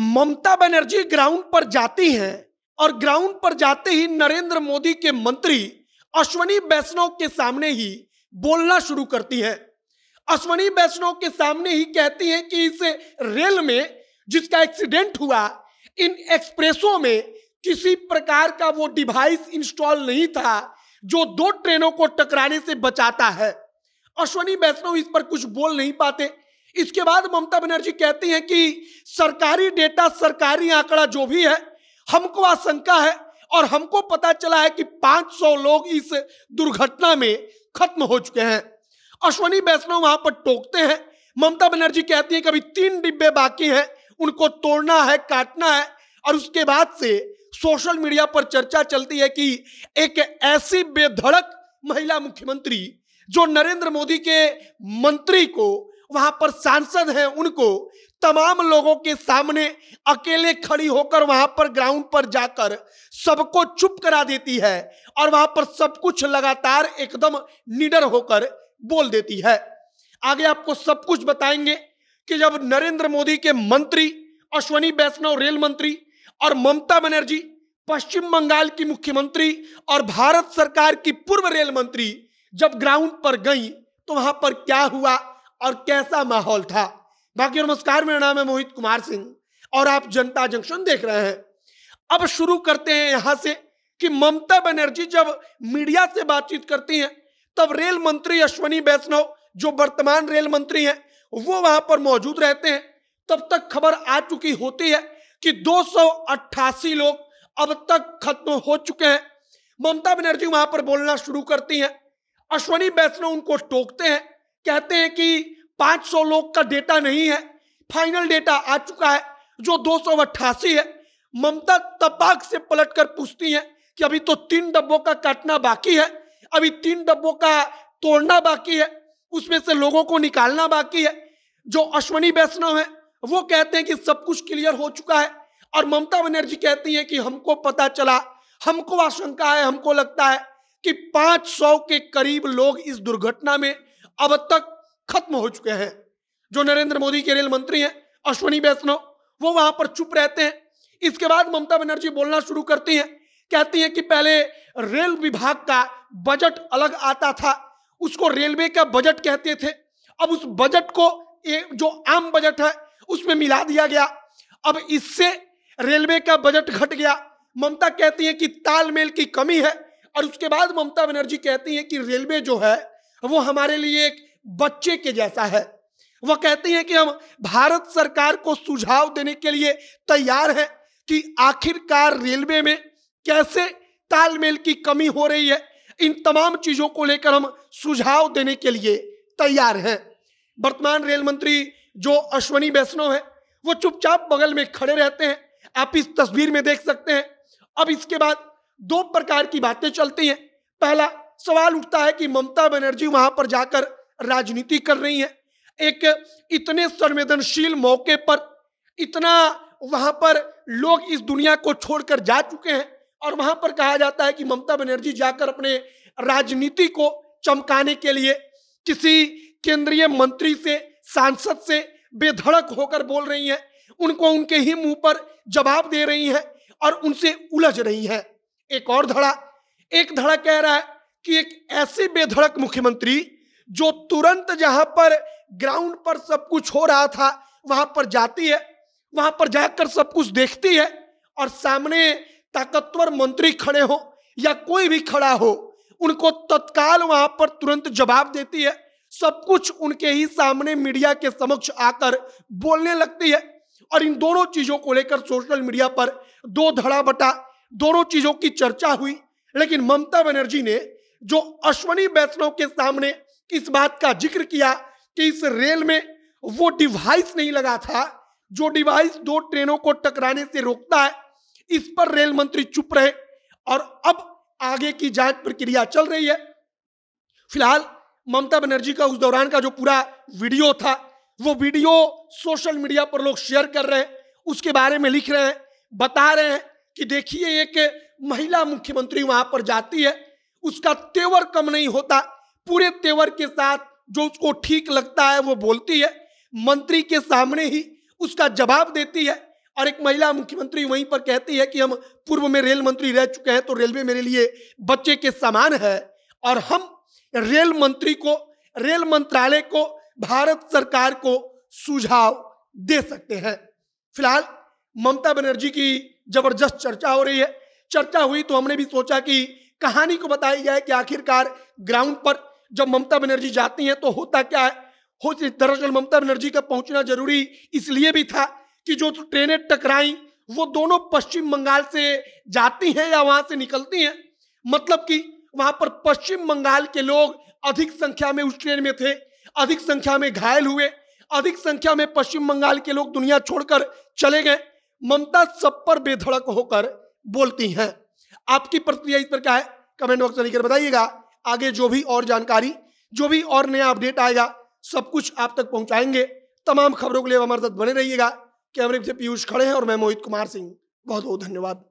Mamata Banerjee ground पर जाती हैं और ग्राउंड पर जाते ही नरेंद्र मोदी के मंत्री अश्वनी वैष्णव के सामने ही बोलना शुरू करती हैं। अश्वनी वैष्णव के सामने ही कहती हैं कि इस रेल में जिसका एक्सीडेंट हुआ, इन एक्सप्रेसों में किसी प्रकार का वो डिवाइस इंस्टॉल नहीं था जो दो ट्रेनों को टकराने से बचाता है। अश्वनी वैष्णव इस पर कुछ बोल नहीं पाते। इसके बाद ममता बनर्जी कहती हैं कि सरकारी डेटा, सरकारी आंकड़ा जो भी है, हमको आशंका है और हमको पता चला है कि 500 लोग इस दुर्घटना में खत्म हो चुके हैं। अश्वनी वैष्णव वहां पर टोकते हैं। ममता बनर्जी कहती है कि अभी 3 डिब्बे बाकी हैं, उनको तोड़ना है, काटना है। और उसके बाद से सोशल मीडिया पर चर्चा चलती है कि एक ऐसी बेधड़क महिला मुख्यमंत्री जो नरेंद्र मोदी के मंत्री को, वहां पर सांसद हैं, उनको तमाम लोगों के सामने अकेले खड़ी होकर वहां पर ग्राउंड पर जाकर सबको चुप करा देती है और वहां पर सब कुछ लगातार एकदम निडर होकर बोल देती है। आगे आपको सब कुछ बताएंगे कि जब नरेंद्र मोदी के मंत्री अश्वनी वैष्णव रेल मंत्री और ममता बनर्जी पश्चिम बंगाल की मुख्यमंत्री और भारत सरकार की पूर्व रेल मंत्री जब ग्राउंड पर गई तो वहां पर क्या हुआ और कैसा माहौल था। बाकी नमस्कार, मेरा नाम है मोहित कुमार सिंह और आप जनता जंक्शन देख रहे हैं। अब शुरू करते हैं यहां से कि ममता बनर्जी जब मीडिया से बातचीत करती हैं तब रेल मंत्री अश्वनी वैष्णव जो वर्तमान रेल मंत्री हैं वो वहां पर मौजूद रहते हैं। तब तक खबर आ चुकी होती है कि 288 लोग अब तक खत्म हो चुके हैं। ममता बनर्जी वहां पर बोलना शुरू करती हैं। अश्वनी वैष्णव उनको टोकते हैं, कहते हैं कि 500 लोग का डेटा नहीं है, फाइनल डेटा आ चुका है जो 288 है। ममता तपाक से पलटकर पूछती हैं कि अभी तो 3 डब्बों का काटना बाकी है, अभी 3 डब्बों का तोड़ना बाकी है, उसमें से लोगों को निकालना बाकी है। जो अश्वनी वैष्णव है वो कहते हैं कि सब कुछ क्लियर हो चुका है और ममता बनर्जी कहती हैं कि हमको पता चला, हमको आशंका है, हमको लगता है कि 500 के करीब लोग इस दुर्घटना में अब तक खत्म हो चुके हैं। जो नरेंद्र मोदी के रेल मंत्री हैं अश्वनी वैष्णव वो वहां पर चुप रहते हैं। इसके बाद ममता बनर्जी बोलना शुरू करती हैं, कहती हैं कि पहले रेल विभाग का बजट अलग आता था, उसको रेलवे का बजट कहते थे। अब उस बजट को जो आम बजट है उसमें मिला दिया गया, अब इससे रेलवे का बजट घट गया। ममता कहती है कि तालमेल की कमी है। और उसके बाद ममता बनर्जी कहती है कि रेलवे जो है वो हमारे लिए एक बच्चे के जैसा है। वह कहती हैं कि हम भारत सरकार को सुझाव देने के लिए तैयार हैं कि आखिरकार रेलवे में कैसे तालमेल की कमी हो रही है। इन तमाम चीजों को लेकर हम सुझाव देने के लिए तैयार हैं। वर्तमान रेल मंत्री जो अश्वनी वैष्णव है वो चुपचाप बगल में खड़े रहते हैं, आप इस तस्वीर में देख सकते हैं। अब इसके बाद 2 प्रकार की बातें चलती हैं। पहला सवाल उठता है कि ममता बनर्जी वहां पर जाकर राजनीति कर रही हैं। एक इतने संवेदनशील मौके पर, इतना वहां पर लोग इस दुनिया को छोड़कर जा चुके हैं और वहां पर कहा जाता है कि ममता बनर्जी जाकर अपने राजनीति को चमकाने के लिए किसी केंद्रीय मंत्री से, सांसद से बेधड़क होकर बोल रही हैं, उनको उनके ही मुंह पर जवाब दे रही हैं और उनसे उलझ रही हैं। एक धड़ा कह रहा है कि एक ऐसी बेधड़क मुख्यमंत्री जो तुरंत जहां पर ग्राउंड पर सब कुछ हो रहा था वहां पर जाती है, वहां पर जाकर सब कुछ देखती है और सामने ताकतवर मंत्री खड़े हो या कोई भी खड़ा हो, उनको तत्काल वहां पर तुरंत जवाब देती है। सब कुछ उनके ही सामने मीडिया के समक्ष आकर बोलने लगती है। और इन दोनों चीजों को लेकर सोशल मीडिया पर 2 धड़ा बटा दोनों चीजों की चर्चा हुई। लेकिन ममता बनर्जी ने जो अश्वनी वैष्णव के सामने इस बात का जिक्र किया कि इस रेल में वो डिवाइस नहीं लगा था जो डिवाइस 2 ट्रेनों को टकराने से रोकता है, इस पर रेल मंत्री चुप रहे और अब आगे की जांच प्रक्रिया चल रही है। फिलहाल ममता बनर्जी का उस दौरान का जो पूरा वीडियो था वो वीडियो सोशल मीडिया पर लोग शेयर कर रहे हैं, उसके बारे में लिख रहे हैं, बता रहे हैं कि देखिए एक महिला मुख्यमंत्री वहां पर जाती है, उसका तेवर कम नहीं होता, पूरे तेवर के साथ जो उसको ठीक लगता है वो बोलती है, मंत्री के सामने ही उसका जवाब देती है और एक महिला मुख्यमंत्री वहीं पर कहती है कि हम पूर्व में रेल मंत्री रह चुके हैं, तो रेलवे मेरे लिए बच्चे के समान है और हम रेल मंत्री को, रेल मंत्रालय को, भारत सरकार को सुझाव दे सकते हैं। फिलहाल ममता बनर्जी की जबरदस्त चर्चा हो रही है। चर्चा हुई तो हमने भी सोचा कि कहानी को बताई जाए कि आखिरकार ग्राउंड पर जब ममता बनर्जी जाती हैं तो होता क्या है। दरअसल ममता बनर्जी का पहुंचना जरूरी इसलिए भी था कि जो ट्रेनें टकराई वो दोनों पश्चिम बंगाल से जाती हैं या वहां से निकलती हैं, मतलब कि वहां पर पश्चिम बंगाल के लोग अधिक संख्या में उस ट्रेन में थे, अधिक संख्या में घायल हुए, अधिक संख्या में पश्चिम बंगाल के लोग दुनिया छोड़कर चले गए। ममता सब पर बेधड़क होकर बोलती हैं। आपकी प्रतिक्रिया इस पर क्या है, कमेंट बॉक्स में लिखकर बताइएगा। आगे जो भी और जानकारी, जो भी और नया अपडेट आएगा, सब कुछ आप तक पहुंचाएंगे। तमाम खबरों के लिए हमारे साथ बने रहिएगा। कैमरे से पीयूष खड़े हैं और मैं मोहित कुमार सिंह। बहुत बहुत धन्यवाद।